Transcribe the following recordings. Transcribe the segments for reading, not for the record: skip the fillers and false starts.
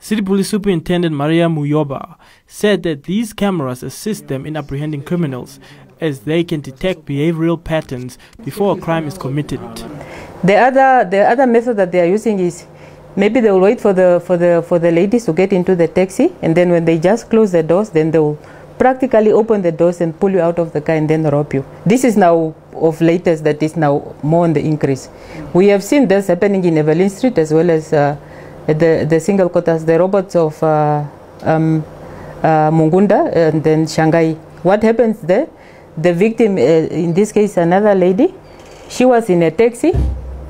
City Police Superintendent Maria Muyoba said that these cameras assist them in apprehending criminals, as they can detect behavioral patterns before a crime is committed. The other method that they are using is maybe they will wait for the ladies to get into the taxi, and then when they just close the doors, then they will practically open the doors and pull you out of the car and then rob you. This is now of latest, that is now more on the increase. We have seen this happening in Evelyn Street as well as the single quarters, the robots of Mungunda and then Shanghai. What happens there? The victim, in this case another lady, she was in a taxi.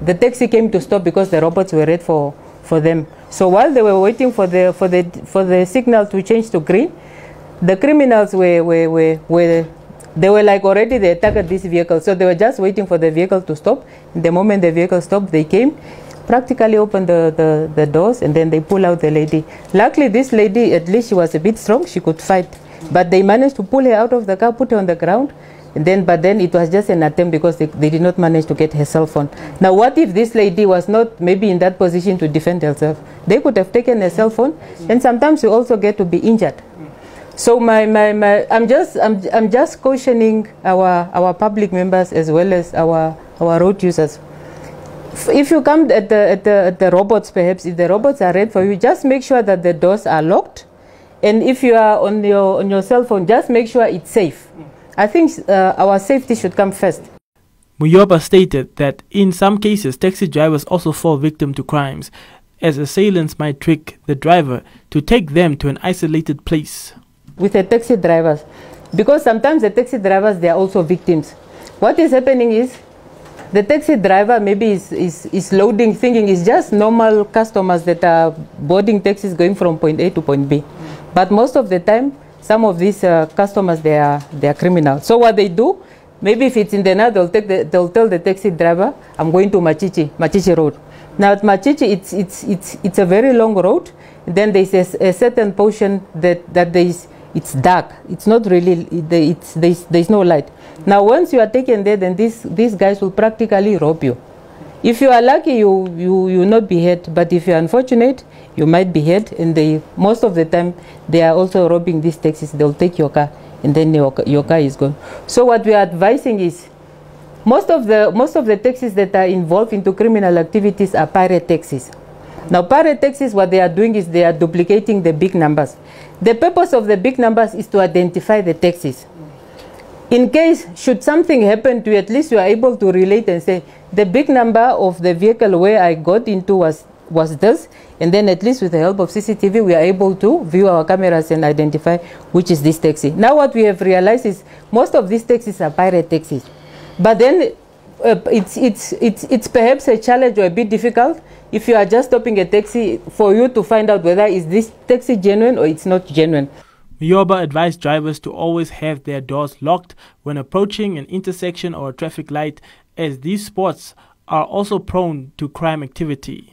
The taxi came to stop because the robots were red for them. So while they were waiting for the signal to change to green, the criminals were like already they attacked this vehicle. So they were just waiting for the vehicle to stop. The moment the vehicle stopped, they came, practically opened the doors, and then they pull out the lady. Luckily, this lady, at least she was a bit strong, she could fight. But they managed to pull her out of the car, put her on the ground, but then it was just an attempt because they did not manage to get her cell phone. Now, what if this lady was not maybe in that position to defend herself? They could have taken her cell phone, and sometimes you also get to be injured. So I'm just cautioning our public members as well as our road users. If you come at the robots, perhaps if the robots are red for you, just make sure that the doors are locked, and if you are on your cell phone, just make sure it's safe. I think our safety should come first. Muyoba stated that in some cases, taxi drivers also fall victim to crimes, as assailants might trick the driver to take them to an isolated place. With the taxi drivers, because sometimes the taxi drivers, they are also victims. What is happening is the taxi driver maybe is loading, thinking it's just normal customers that are boarding taxis going from point A to point B. But most of the time, some of these customers, they are criminals. So what they do, maybe if it's in the night, they'll tell the taxi driver, I'm going to Machichi Road. Now at Machichi, it's a very long road. Then there's a certain portion that it's dark. It's not really, there's no light. Now once you are taken there, then these guys will practically rob you. If you are lucky, you will not be hurt, but if you are unfortunate, you might be hurt, and most of the time they are also robbing these taxis. They'll take your car, and then your car is gone. So what we are advising is, most of the taxis that are involved into criminal activities are pirate taxis. Now pirate taxis, what they are doing is they are duplicating the big numbers. The purpose of the big numbers is to identify the taxis. In case, should something happen to you, at least you are able to relate and say, the big number of the vehicle where I got into was this, and then at least with the help of CCTV, we are able to view our cameras and identify which is this taxi. Now what we have realized is most of these taxis are pirate taxis. But then it's perhaps a challenge or a bit difficult if you are just stopping a taxi for you to find out whether is this taxi genuine or it's not genuine. Muyoba advised drivers to always have their doors locked when approaching an intersection or a traffic light, as these spots are also prone to crime activity.